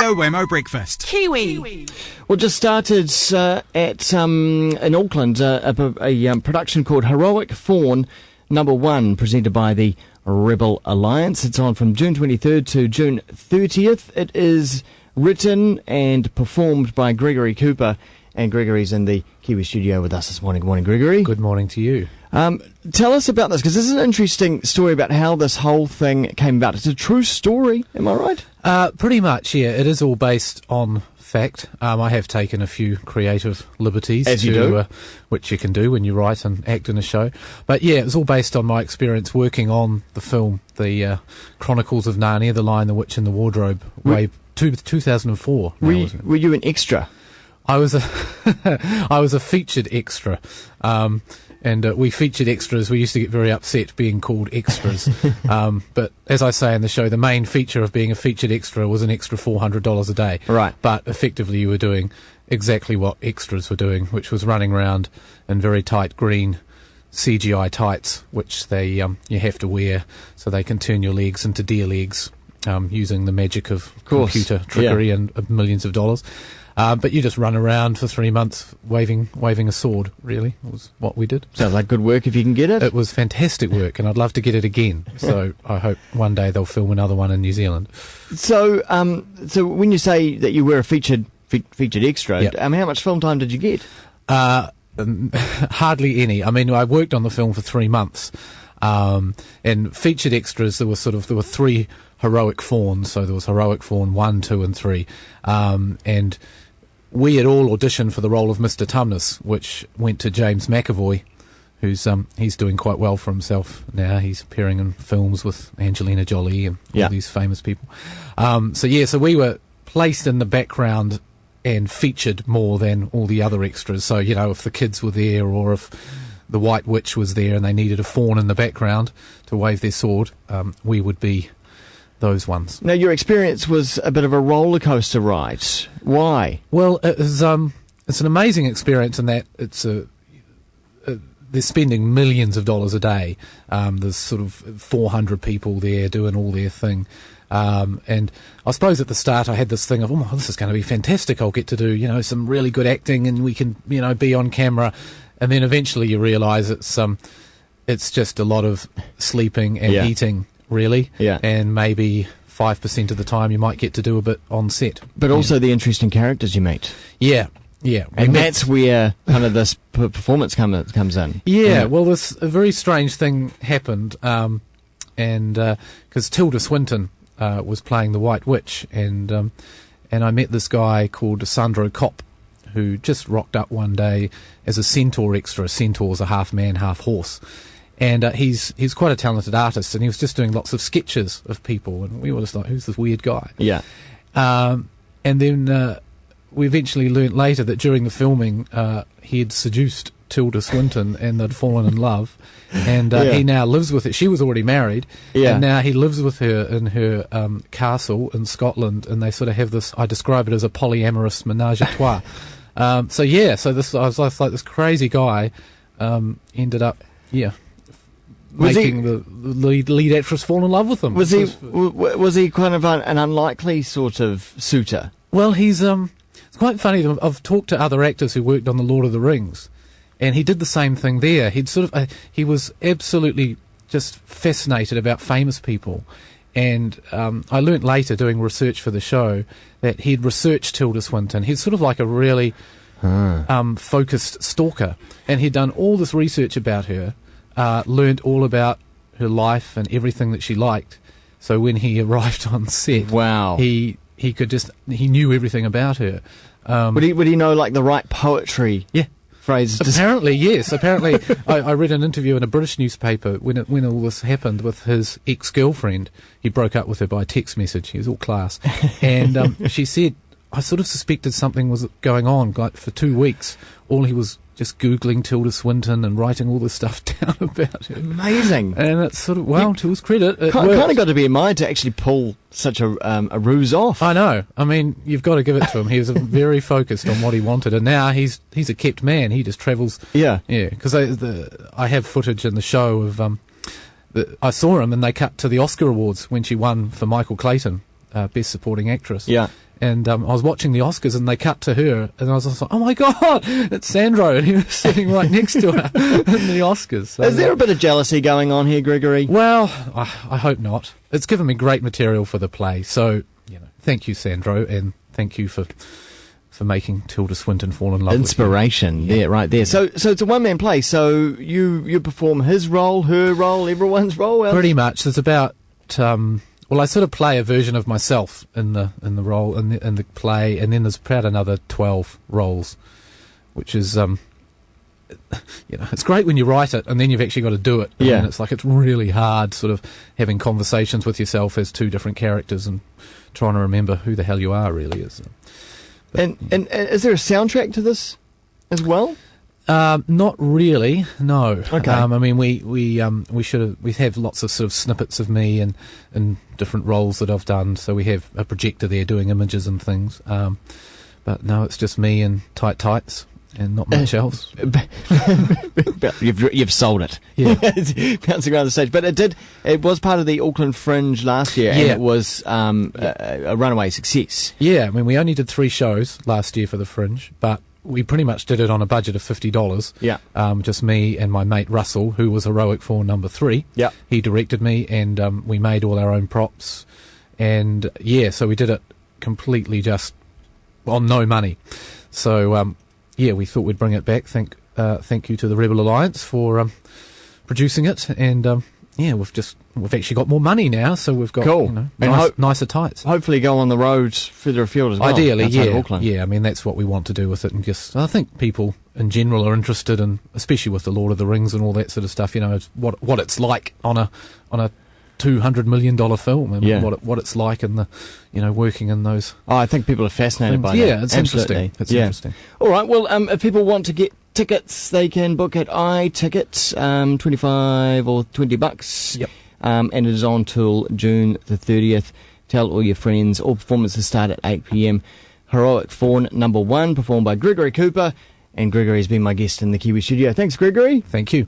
The Wammo Breakfast. Kiwi. Well, just started in Auckland a production called Heroic Faun #1, presented by the Rebel Alliance. It's on from June 23rd to June 30th. It is written and performed by Gregory Cooper, and Gregory's in the Kiwi studio with us this morning. Good morning, Gregory. Good morning to you. Tell us about this, because this is an interesting story about how this whole thing came about. It's a true story, am I right? Pretty much, yeah. It is all based on fact. I have taken a few creative liberties, as you do, which you can do when you write and act in a show. But yeah, it was all based on my experience working on the film, the Chronicles of Narnia, The Lion, the Witch, and the Wardrobe, way 2004. Were you an extra? I was a featured extra. And we featured extras. We used to get very upset being called extras. But as I say in the show, the main feature of being a featured extra was an extra $400 a day. Right. But effectively you were doing exactly what extras were doing, which was running around in very tight green CGI tights, which they you have to wear so they can turn your legs into deer legs, using the magic of computer trickery and millions of dollars. But you just run around for 3 months waving a sword, really, was what we did. Sounds like good work if you can get it. It was fantastic work, and I'd love to get it again. So I hope one day they'll film another one in New Zealand. So so when you say that you were a featured extra, Yep. how much film time did you get? Hardly any. I mean, I worked on the film for 3 months. And featured extras, there were 3 heroic fawns. So there was Heroic Faun 1, 2, and 3. And we had all auditioned for the role of Mr. Tumnus, which went to James McAvoy, who's he's doing quite well for himself now. He's appearing in films with Angelina Jolie and all these famous people. So we were placed in the background and featured more than all the other extras. So, you know, if the kids were there, or if the White Witch was there and they needed a faun in the background to wave their sword, we would be those ones. Now, your experience was a bit of a roller coaster ride. Why? Well, it's an amazing experience in that they're spending millions of dollars a day. There's sort of 400 people there doing all their thing. And I suppose at the start I had this thing of, oh, this is going to be fantastic. I'll get to do, some really good acting, and we can, be on camera. And then eventually you realise it's just a lot of sleeping and eating, really. Yeah. And maybe 5% of the time you might get to do a bit on set. But also the interesting characters you meet. Yeah. Yeah. And that's where kind of this performance comes in. Yeah. Well, a very strange thing happened. And because Tilda Swinton was playing the White Witch, and I met this guy called Sandro Kopp, who just rocked up one day as a centaur extra. A centaur's a half man, half horse. And he's quite a talented artist, and he was just doing lots of sketches of people, and we were just like, who's this weird guy? Yeah. And then we eventually learnt later that during the filming he had seduced Tilda Swinton, and they'd fallen in love, and he now lives with her. She was already married, and now he lives with her in her castle in Scotland, and they sort of have this, I describe it as a polyamorous menage a trois. So I was like, this crazy guy ended up, making the lead actress fall in love with him. Was he kind of an unlikely sort of suitor? Well, it's quite funny. I've talked to other actors who worked on The Lord of the Rings, and he did the same thing there. He was absolutely just fascinated about famous people. And I learnt later, doing research for the show, that he'd researched Tilda Swinton. He's sort of like a really focused stalker, and he'd done all this research about her, learnt all about her life and everything that she liked. So when he arrived on set, wow, he knew everything about her. Would he know like the right poetry? Yeah. Phrases. Apparently, yes. Apparently, I read an interview in a British newspaper when all this happened with his ex-girlfriend. He broke up with her by text message. He was all class. And she said, I sort of suspected something was going on. Like, for 2 weeks, all he was just Googling Tilda Swinton and writing all this stuff down about her. Amazing. And it's sort of, well, to his credit, it kind worked. of got to be in mind to actually pull such a ruse off. I know. I mean, you've got to give it to him. He was very focused on what he wanted, and now he's a kept man. He just travels. Yeah. Yeah, because I have footage in the show of I saw him, and they cut to the Oscar Awards when she won for Michael Clayton, Best Supporting Actress. Yeah. And I was watching the Oscars, and they cut to her, and I was just like, "Oh my God, it's Sandro!" And he was sitting right next to her in the Oscars. So, Is there a bit of jealousy going on here, Gregory? Well, I hope not. It's given me great material for the play, so thank you, Sandro, and thank you for making Tilda Swinton fall in love Inspiration, with you. there, right there. So it's a one-man play, so you perform his role, her role, everyone's role? Pretty much. There's about, I sort of play a version of myself in the role, in the play, and then there's about another 12 roles, which is, it's great when you write it, and then you've actually got to do it. Yeah. And it's really hard sort of having conversations with yourself as two different characters and trying to remember who the hell you are, really is. And is there a soundtrack to this as well? Not really, no. Okay. I mean, we have lots of sort of snippets of me and different roles that I've done. So we have a projector there doing images and things. But no, it's just me in tight tights and not much else. You've sold it. Yeah. Bouncing around the stage. But it was part of the Auckland Fringe last year, and Yeah. it was a runaway success. Yeah, I mean, we only did 3 shows last year for the Fringe, but we pretty much did it on a budget of $50. Yeah. Just me and my mate Russell, who was Heroic Faun number 3. Yeah. He directed me, and we made all our own props. And so we did it completely just on no money. So we thought we'd bring it back. Thank you to the Rebel Alliance for producing it, and we've actually got more money now, so we've got Cool. nicer tights. Hopefully go on the road further afield as well. Ideally, outside of Auckland. yeah. I mean, that's what we want to do with it, and just I think people in general are interested in, especially with the Lord of the Rings and all that sort of stuff. It's what it's like on a $200 million film, and Yeah. what it's like in the working in those. Oh, I think people are fascinated by that. Yeah, it's Absolutely. interesting. It's Yeah. interesting. All right. Well, if people want to get tickets, they can book at iTicket, $25 or $20. Yep. And it is on till June the 30th. Tell all your friends. All performances start at 8 p.m. Heroic Faun number 1, performed by Gregory Cooper, and Gregory has been my guest in the Kiwi studio. Thanks, Gregory. Thank you.